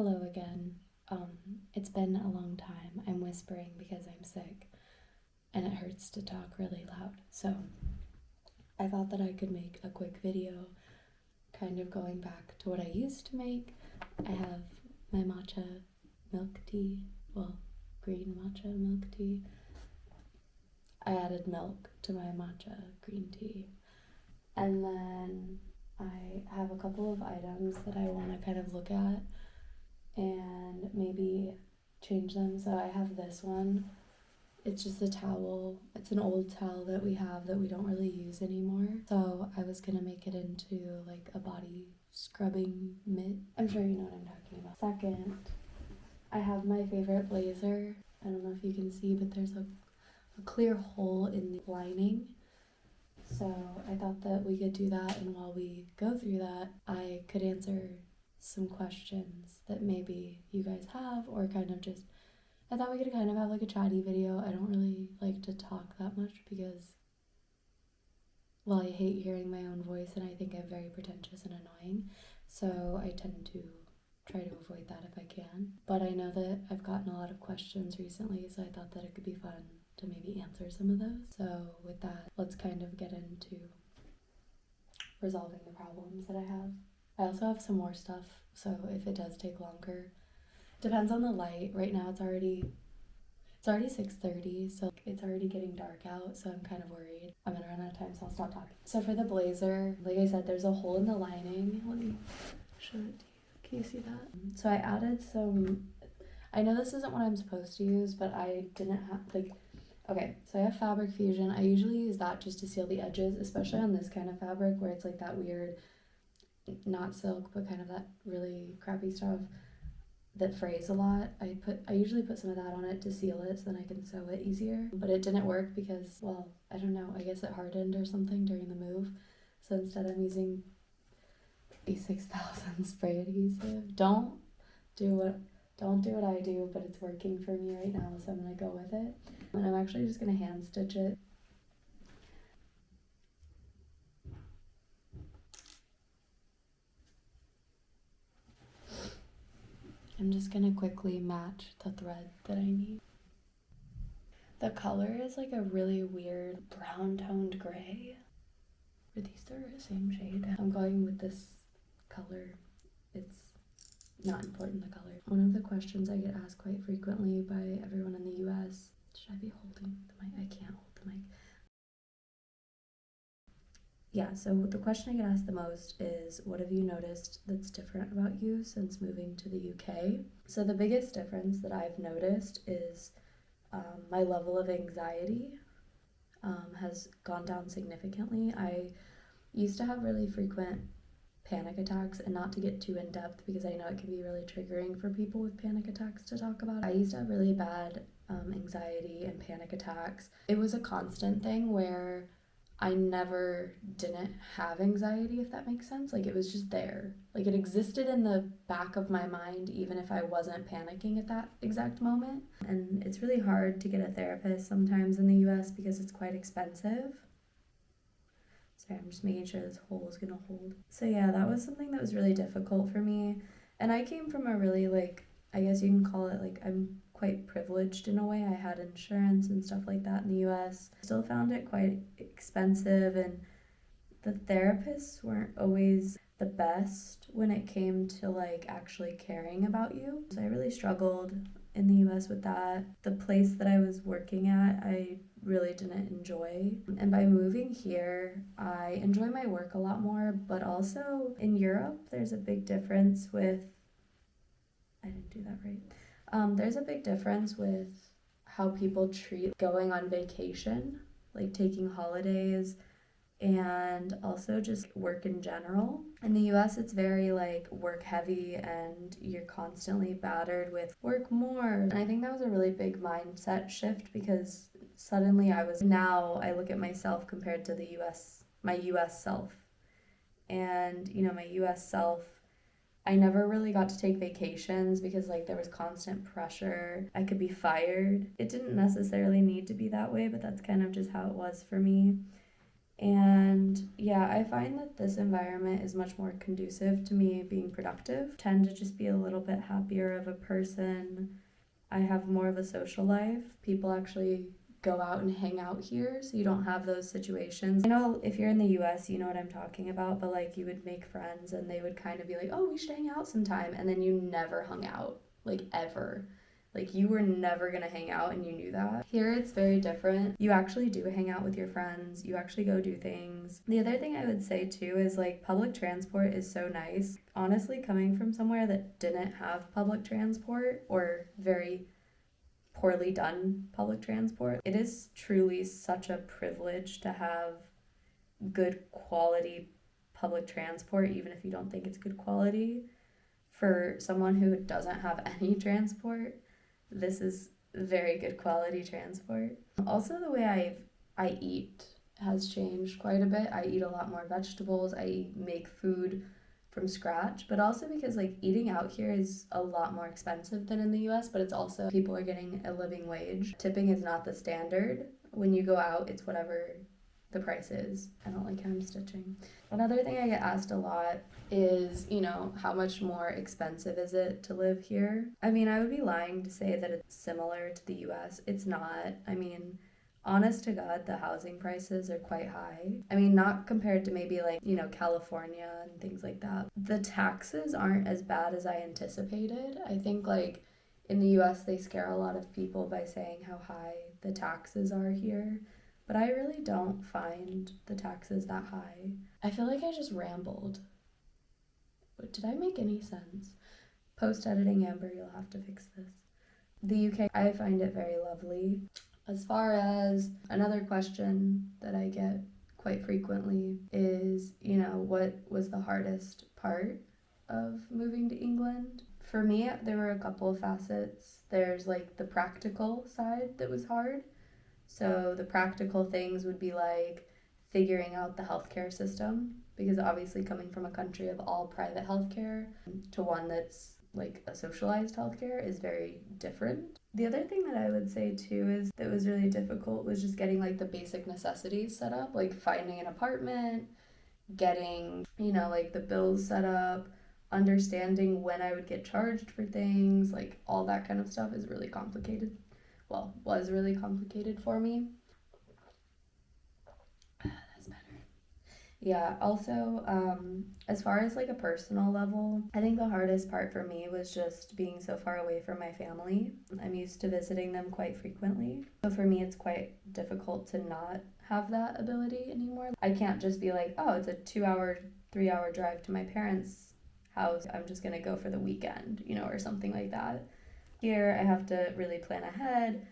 Hello again. It's been a long time. I'm whispering because I'm sick and it hurts to talk really loud. So I thought that I could make a quick video kind of going back to what I used to make. I have my matcha milk tea, well, green matcha milk tea. I added milk to my matcha green tea. And then I have a couple of items that I want to kind of look at and maybe change them. So I have this one. It's just a towel. It's an old towel that we have that we don't really use anymore. So I was gonna make it into like a body scrubbing mitt. I'm sure you know what I'm talking about. Second, I have my favorite blazer. I don't know if you can see, but there's a clear hole in the lining. So I thought that we could do that, and while we go through that, I could answer some questions that maybe you guys have, or kind of just, I thought we could kind of have like a chatty video. I don't really like to talk that much because, well, I hate hearing my own voice and I think I'm very pretentious and annoying. So I tend to try to avoid that if I can. But I know that I've gotten a lot of questions recently, so I thought that it could be fun to maybe answer some of those. So with that, let's kind of get into resolving the problems that I have. I also have some more stuff, so if it does take longer, depends on the light. Right now it's already 6:30, so it's already getting dark out, so I'm kind of worried I'm gonna run out of time, so I'll stop talking. So for the blazer, like I said, there's a hole in the lining. Let me show it to you. Can you see that? So I added some, I know this isn't what I'm supposed to use, but I didn't have, okay, so I have Fabric Fusion. I usually use that just to seal the edges, especially on this kind of fabric where it's like that weird, not silk, but kind of that really crappy stuff that frays a lot. I usually put some of that on it to seal it so then I can sew it easier. But it didn't work because, well, I don't know, I guess it hardened or something during the move. So instead I'm using B6000 spray adhesive. Don't do what I do, but it's working for me right now, so I'm gonna go with it. And I'm actually just gonna hand stitch it. I'm just gonna quickly match the thread that I need. The color is like a really weird brown toned gray. Are these the same shade? I'm going with this color. It's not important, the color. One of the questions I get asked quite frequently by everyone in the US, should I be holding the mic? I can't hold the mic. Yeah, so the question I get asked the most is, what have you noticed that's different about you since moving to the UK? So the biggest difference that I've noticed is my level of anxiety has gone down significantly. I used to have really frequent panic attacks, and not to get too in depth because I know it can be really triggering for people with panic attacks to talk about. I used to have really bad anxiety and panic attacks. It was a constant thing where I never didn't have anxiety, if that makes sense. Like, it was just there. Like, it existed in the back of my mind even if I wasn't panicking at that exact moment. And it's really hard to get a therapist sometimes in the US because it's quite expensive. Sorry, I'm just making sure this hole is gonna hold. So yeah, that was something that was really difficult for me. And I came from a really, like, I guess you can call it, like, I'm quite privileged in a way. I had insurance and stuff like that in the US. Still found it quite expensive, and the therapists weren't always the best when it came to like actually caring about you. So I really struggled in the US with that. The place that I was working at, I really didn't enjoy. And by moving here, I enjoy my work a lot more, but also in Europe, there's a big difference with, I didn't do that right. There's a big difference with how people treat going on vacation, like taking holidays, and also just work in general. In the US, it's very like work heavy and you're constantly battered with work more. And I think that was a really big mindset shift because suddenly now I look at myself compared to my US self. And, you know, my US self, I never really got to take vacations because like there was constant pressure. I could be fired. It didn't necessarily need to be that way, but that's kind of just how it was for me. And yeah, I find that this environment is much more conducive to me being productive. Tend to just be a little bit happier of a person. I have more of a social life. People actually go out and hang out here, so you don't have those situations. I know if you're in the US, you know what I'm talking about, but like you would make friends and they would kind of be like, oh, we should hang out sometime. And then you never hung out, like ever. Like you were never gonna hang out and you knew that. Here it's very different. You actually do hang out with your friends. You actually go do things. The other thing I would say too is like public transport is so nice. Honestly, coming from somewhere that didn't have public transport or very poorly done public transport, it is truly such a privilege to have good quality public transport, even if you don't think it's good quality. For someone who doesn't have any transport, this is very good quality transport. Also, the way I eat has changed quite a bit. I eat a lot more vegetables. I make food from scratch, but also because like eating out here is a lot more expensive than in the US, but it's also people are getting a living wage. Tipping is not the standard. When you go out, it's whatever the price is. I don't like how I'm stitching. Another thing I get asked a lot is, how much more expensive is it to live here? I mean, I would be lying to say that it's similar to the US. It's not. I mean, honest to God, the housing prices are quite high. I mean, not compared to maybe like, California and things like that. The taxes aren't as bad as I anticipated. I think like in the US, they scare a lot of people by saying how high the taxes are here. But I really don't find the taxes that high. I feel like I just rambled. Did I make any sense? Post-editing, Amber, you'll have to fix this. The UK, I find it very lovely. As far as another question that I get quite frequently is, what was the hardest part of moving to England? For me, there were a couple of facets. There's like the practical side that was hard. So the practical things would be like figuring out the healthcare system, because obviously coming from a country of all private healthcare to one that's like a socialized healthcare is very different. The other thing that I would say too is that was really difficult was just getting like the basic necessities set up, like finding an apartment, getting, like the bills set up, understanding when I would get charged for things, like all that kind of stuff is really complicated. Well, was really complicated for me. That's better. Yeah, also, as far as like a personal level, I think the hardest part for me was just being so far away from my family. I'm used to visiting them quite frequently. So for me, it's quite difficult to not have that ability anymore. I can't just be like, oh, it's a 2-hour, 3-hour drive to my parents' house. I'm just gonna go for the weekend, or something like that. Here, I have to really plan ahead,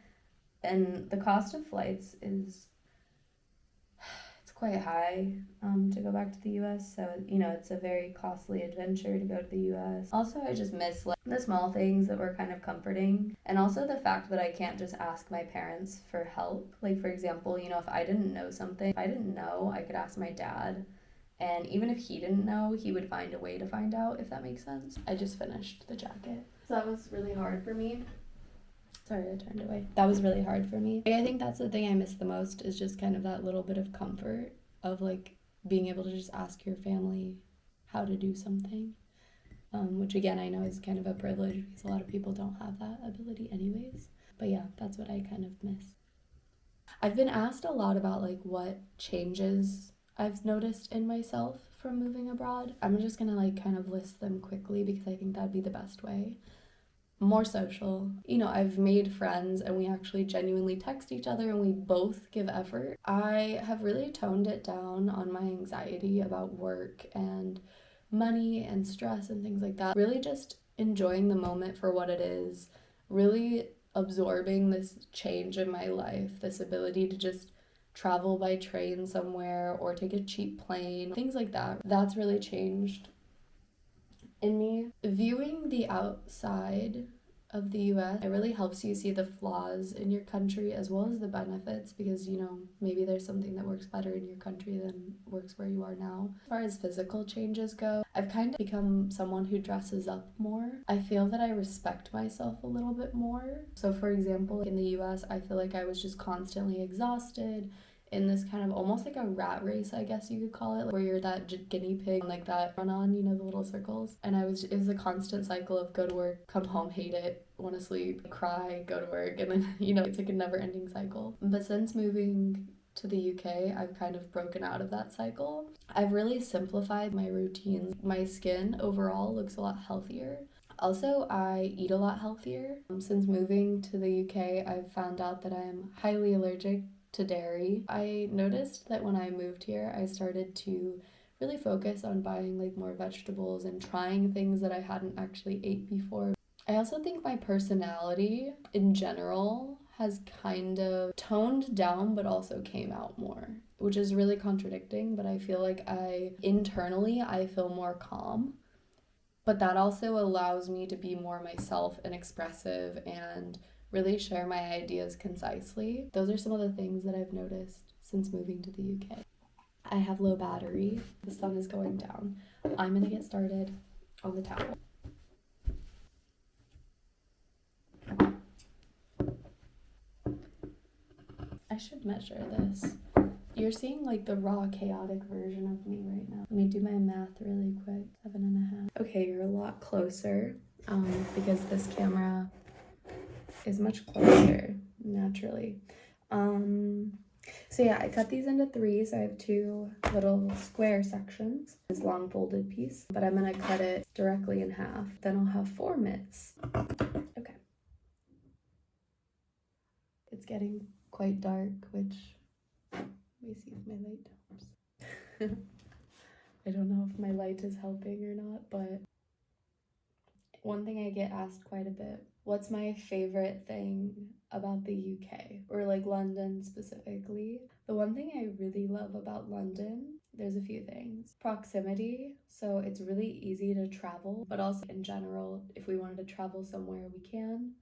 and the cost of flights it's quite high to go back to the US, so it's a very costly adventure to go to the US. Also, I just miss like the small things that were kind of comforting, and also the fact that I can't just ask my parents for help. Like, for example, if I didn't know something, if I didn't know, I could ask my dad. And even if he didn't know, he would find a way to find out, if that makes sense. I just finished the jacket. So that was really hard for me. Sorry, I turned away. That was really hard for me. I think that's the thing I miss the most is just kind of that little bit of comfort of like being able to just ask your family how to do something. Which again, I know is kind of a privilege because a lot of people don't have that ability anyways. But yeah, that's what I kind of miss. I've been asked a lot about like what changes I've noticed in myself from moving abroad. I'm just gonna like kind of list them quickly because I think that'd be the best way. More social. I've made friends and we actually genuinely text each other and we both give effort. I have really toned it down on my anxiety about work and money and stress and things like that. Really just enjoying the moment for what it is, really absorbing this change in my life, this ability to just travel by train somewhere or take a cheap plane, things like that. That's really changed in me. Viewing the outside of the US, it really helps you see the flaws in your country as well as the benefits because, maybe there's something that works better in your country than works where you are now. As far as physical changes go, I've kind of become someone who dresses up more. I feel that I respect myself a little bit more. So for example, in the US, I feel like I was just constantly exhausted. in this kind of almost like a rat race, I guess you could call it, where you're that guinea pig, like that run on, you know, the little circles. And it was a constant cycle of go to work, come home, hate it, want to sleep, cry, go to work, and then, you know, it's like a never ending cycle. But since moving to the UK, I've kind of broken out of that cycle. I've really simplified my routines. My skin overall looks a lot healthier. Also, I eat a lot healthier. Since moving to the UK, I've found out that I'm highly allergic to dairy. I noticed that when I moved here, I started to really focus on buying like more vegetables and trying things that I hadn't actually ate before. I also think my personality in general has kind of toned down but also came out more, which is really contradicting, but I feel like I feel more calm. But that also allows me to be more myself and expressive and really share my ideas concisely. Those are some of the things that I've noticed since moving to the UK. I have low battery. The sun is going down. I'm gonna get started on the towel. I should measure this. You're seeing like the raw chaotic version of me right now. Let me do my math really quick. 7.5. Okay, you're a lot closer because this camera is much closer naturally. So yeah, I cut these into 3, so I have 2 little square sections. This long folded piece, but I'm gonna cut it directly in half. Then I'll have 4 mitts. Okay. It's getting quite dark, which, let me see if my light helps. I don't know if my light is helping or not, but one thing I get asked quite a bit, what's my favorite thing about the UK, or like London specifically? The one thing I really love about London, there's a few things. Proximity, so it's really easy to travel, but also in general, if we wanted to travel somewhere, we can.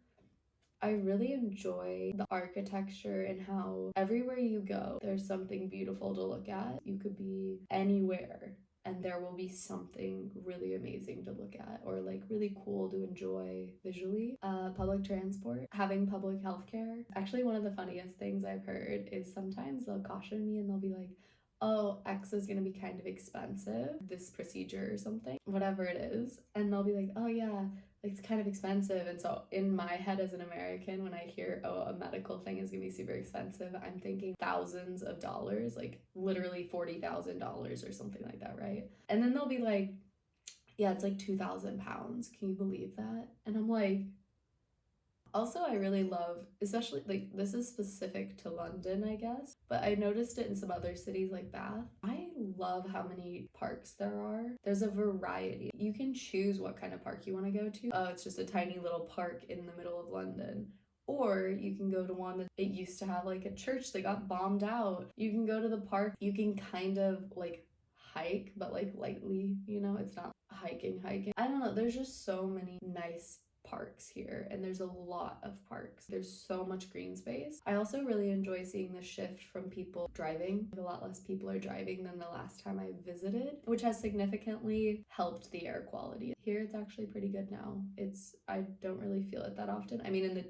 I really enjoy the architecture and how everywhere you go, there's something beautiful to look at. You could be anywhere and there will be something really amazing to look at or like really cool to enjoy visually. Public transport, having public healthcare. Actually, one of the funniest things I've heard is sometimes they'll caution me and they'll be like, oh, X is gonna be kind of expensive, this procedure or something, whatever it is. And they'll be like, oh yeah, it's kind of expensive. And so in my head as an American, when I hear, oh, a medical thing is gonna be super expensive, I'm thinking thousands of dollars, like literally $40,000 or something like that, right? And then they'll be like, yeah, it's like 2,000 pounds. Can you believe that? And I'm like, also, I really love, especially like this is specific to London, I guess, but I noticed it in some other cities like Bath. I love how many parks there are. There's a variety. You can choose what kind of park you want to go to. Oh, it's just a tiny little park in the middle of London. Or you can go to one that it used to have like a church that got bombed out. You can go to the park. You can kind of like hike, but like lightly, you know, it's not hiking. I don't know. There's just so many nice parks here, and there's a lot of parks. There's so much green space. I also really enjoy seeing the shift from people driving. A lot less people are driving than the last time I visited, which has significantly helped the air quality. Here it's actually pretty good now. I don't really feel it that often. I mean,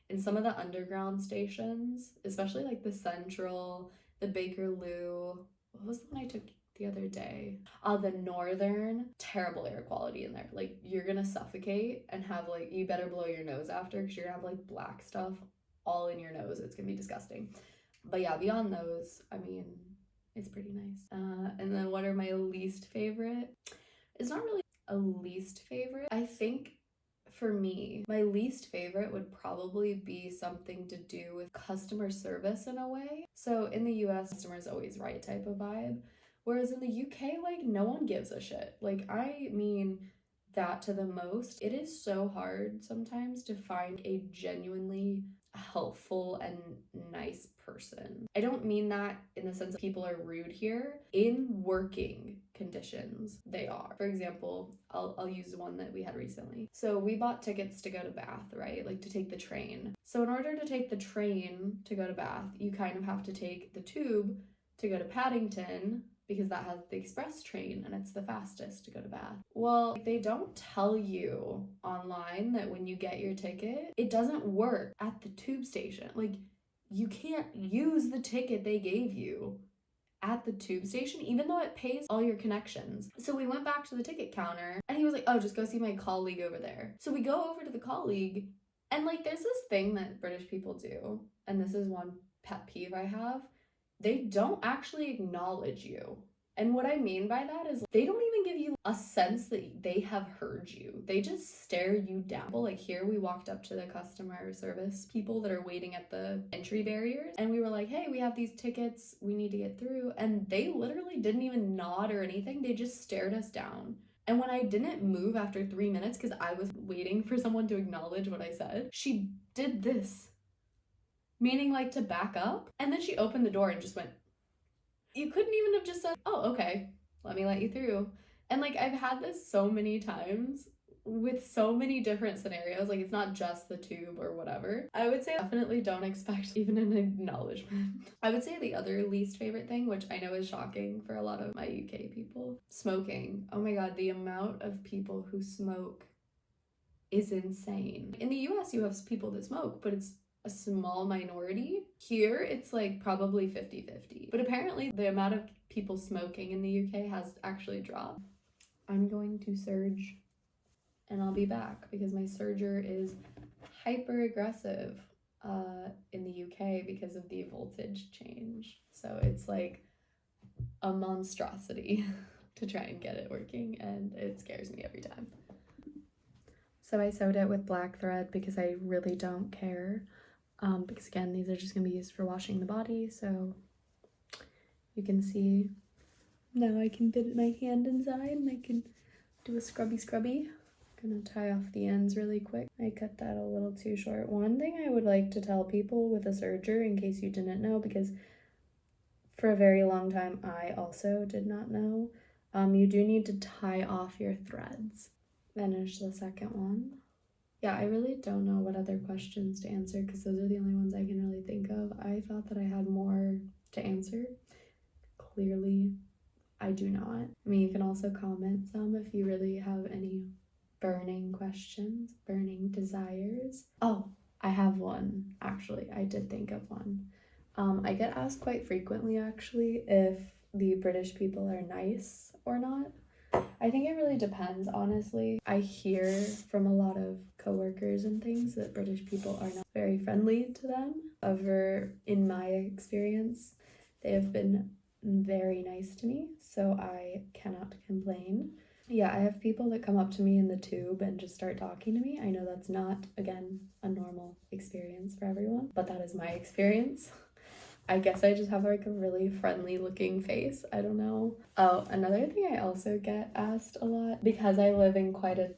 in some of the underground stations, especially like the Central, the Bakerloo, what was the one I took the other day? The Northern, terrible air quality in there. Like you're gonna suffocate and have like, you better blow your nose after because you're gonna have like black stuff all in your nose. It's gonna be disgusting. But yeah, beyond those, I mean, it's pretty nice. And then what are my least favorite? It's not really a least favorite. I think for me, my least favorite would probably be something to do with customer service in a way. So in the US, customers always right type of vibe. Whereas in the UK, like no one gives a shit. Like I mean that to the most. It is so hard sometimes to find a genuinely helpful and nice person. I don't mean that in the sense that people are rude here. In working conditions, they are. For example, I'll use one that we had recently. So we bought tickets to go to Bath, right? Like to take the train. So in order to take the train to go to Bath, you kind of have to take the tube to go to Paddington, because that has the express train and it's the fastest to go to Bath. Well, they don't tell you online that when you get your ticket, it doesn't work at the tube station. Like you can't use the ticket they gave you at the tube station, even though it pays all your connections. So we went back to the ticket counter and he was like, oh, just go see my colleague over there. So we go over to the colleague and like there's this thing that British people do, and this is one pet peeve I have. They don't actually acknowledge you. And what I mean by that is they don't even give you a sense that they have heard you. They just stare you down. Like here we walked up to the customer service people that are waiting at the entry barriers and we were like, hey, we have these tickets, we need to get through. And they literally didn't even nod or anything. They just stared us down. And when I didn't move after 3 minutes because I was waiting for someone to acknowledge what I said, she did this. Meaning like to back up. And then she opened the door and just went, you couldn't even have just said, oh, okay, let me let you through. And like I've had this so many times with so many different scenarios. Like it's not just the tube or whatever. I would say definitely don't expect even an acknowledgement. I would say the other least favorite thing, which I know is shocking for a lot of my UK people, smoking. Oh my God, the amount of people who smoke is insane. In the US, you have people that smoke, but it's a small minority. Here, it's like probably 50-50. But apparently the amount of people smoking in the UK has actually dropped. I'm going to surge and I'll be back because my surger is hyper aggressive in the UK because of the voltage change. So it's like a monstrosity to try and get it working, and it scares me every time. So I sewed it with black thread because I really don't care. Because again, these are just going to be used for washing the body, so you can see now I can fit my hand inside and I can do a scrubby. Gonna tie off the ends really quick. I cut that a little too short. One thing I would like to tell people with a serger, in case you didn't know, because for a very long time I also did not know, you do need to tie off your threads. Finish the second one. Yeah, I really don't know what other questions to answer because those are the only ones I can really think of. I thought that I had more to answer. Clearly, I do not. I mean, you can also comment some if you really have any burning questions, burning desires. Oh, I have one, actually. I did think of one. I get asked quite frequently, actually, if the British people are nice or not. I think it really depends, honestly. I hear from a lot of coworkers and things that British people are not very friendly to them. However, in my experience, they have been very nice to me, so I cannot complain. Yeah, I have people that come up to me in the tube and just start talking to me. I know that's not, again, a normal experience for everyone, but that is my experience. I guess I just have like a really friendly looking face. I don't know. Oh, another thing I also get asked a lot, because I live in quite a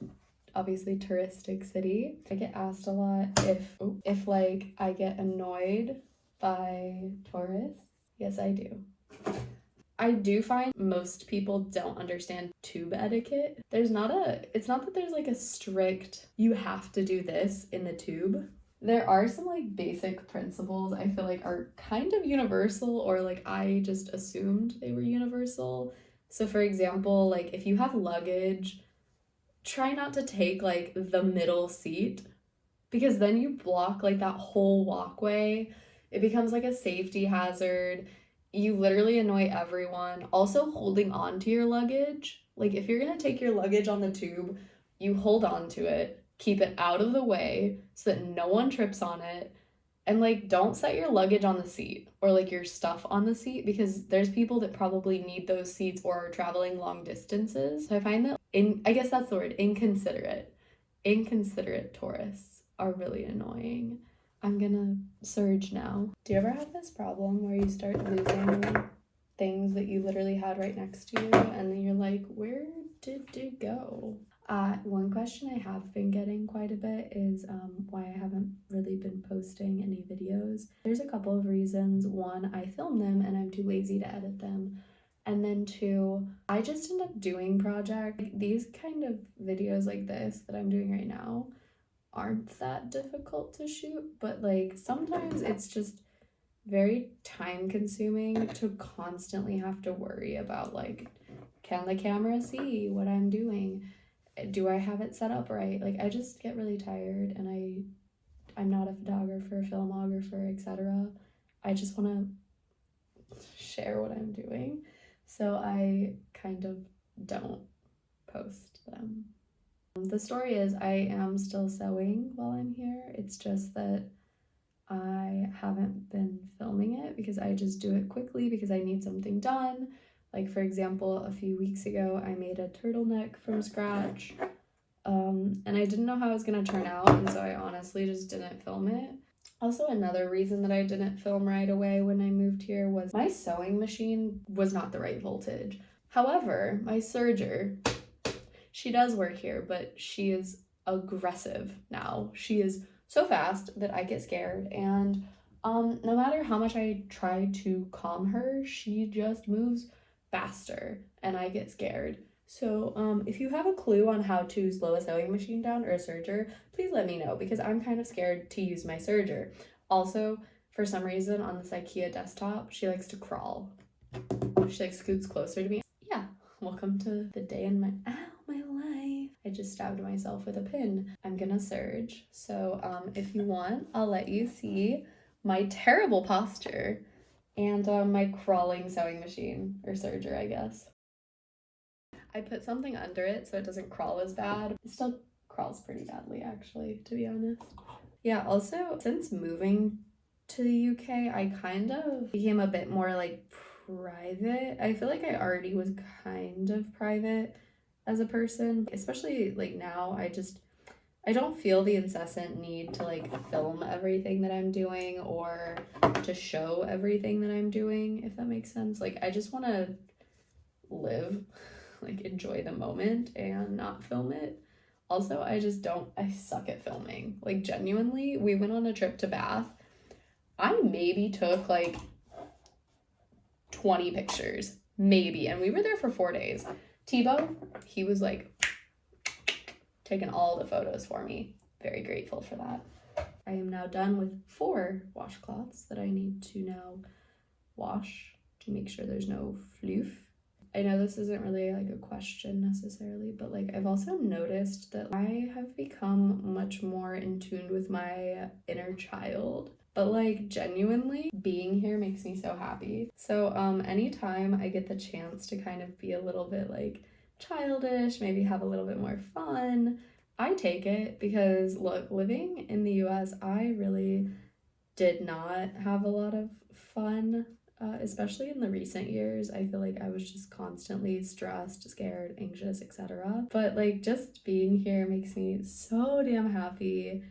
obviously touristic city, I get asked a lot if like I get annoyed by tourists. Yes, I do. I do find most people don't understand tube etiquette. It's not that there's like a strict, you have to do this in the tube. There are some like basic principles I feel like are kind of universal, or like I just assumed they were universal. So for example, like if you have luggage, try not to take like the middle seat, because then you block like that whole walkway. It becomes like a safety hazard. You literally annoy everyone. Also, holding on to your luggage. Like if you're gonna take your luggage on the tube, you hold on to it. Keep it out of the way so that no one trips on it. And like don't set your luggage on the seat or like your stuff on the seat, because there's people that probably need those seats or are traveling long distances. So I find that I guess that's the word, inconsiderate tourists are really annoying. I'm gonna surge now. Do you ever have this problem where you start losing things that you literally had right next to you and then you're like, where did it go? One question I have been getting quite a bit is why I haven't really been posting any videos. There's a couple of reasons. One, I film them and I'm too lazy to edit them. And then two, I just end up doing projects. These kind of videos like this that I'm doing right now aren't that difficult to shoot, but like sometimes it's just very time consuming to constantly have to worry about like, can the camera see what I'm doing? Do I have it set up right? Like I just get really tired and I'm not a photographer, filmographer, etc. I just want to share what I'm doing. So I kind of don't post them. The story is I am still sewing while I'm here. It's just that I haven't been filming it because I just do it quickly because I need something done. Like, for example, a few weeks ago, I made a turtleneck from scratch. And I didn't know how it was going to turn out, and so I honestly just didn't film it. Also, another reason that I didn't film right away when I moved here was my sewing machine was not the right voltage. However, my serger, she does work here, but she is aggressive now. She is so fast that I get scared, and no matter how much I try to calm her, she just moves faster and I get scared. So if you have a clue on how to slow a sewing machine down or a serger, please let me know because I'm kind of scared to use my serger. Also, for some reason on this IKEA desktop, she likes to crawl. She like scoots closer to me. Yeah, welcome to the day in my life. I just stabbed myself with a pin. I'm gonna serge. So if you want, I'll let you see my terrible posture and my crawling sewing machine, or serger, I guess. I put something under it so it doesn't crawl as bad. It still crawls pretty badly, actually, to be honest. Yeah, also, since moving to the UK, I kind of became a bit more like private. I feel like I already was kind of private as a person, especially like now. I don't feel the incessant need to like film everything that I'm doing or to show everything that I'm doing, if that makes sense. Like, I just want to live, like enjoy the moment and not film it. Also, I suck at filming. Like, genuinely, we went on a trip to Bath. I maybe took like 20 pictures, maybe, and we were there for 4 days. Tebow, he was like taking all the photos for me. Very grateful for that. I am now done with 4 washcloths that I need to now wash to make sure there's no floof. I know this isn't really like a question necessarily, but like I've also noticed that I have become much more in tune with my inner child. But like genuinely being here makes me so happy. So anytime I get the chance to kind of be a little bit like childish, maybe have a little bit more fun, I take it because look, living in the US, I really did not have a lot of fun. Especially in the recent years, I feel like I was just constantly stressed, scared, anxious, etc. But like just being here makes me so damn happy.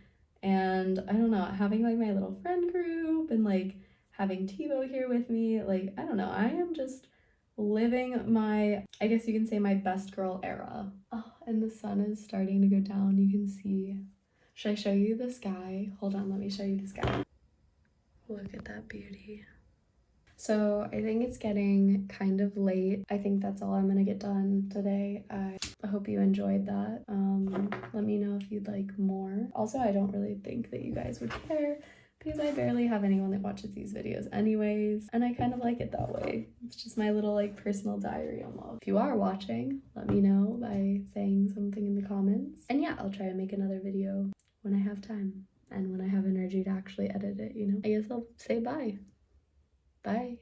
And I don't know, having like my little friend group and like having Tebow here with me, like I don't know, I am just living my, I guess you can say, my best girl era. Oh, and the sun is starting to go down. You can see. Should I show you the sky? Hold on, let me show you the sky. Look at that beauty. So I think it's getting kind of late. I think that's all I'm gonna get done today. I hope you enjoyed that. Let me know if you'd like more. Also, I don't really think that you guys would care because I barely have anyone that watches these videos anyways, and I kind of like it that way. It's just my little like personal diary almost. If you are watching, let me know by saying something in the comments. And yeah, I'll try to make another video when I have time and when I have energy to actually edit it, you know? I guess I'll say bye. Bye.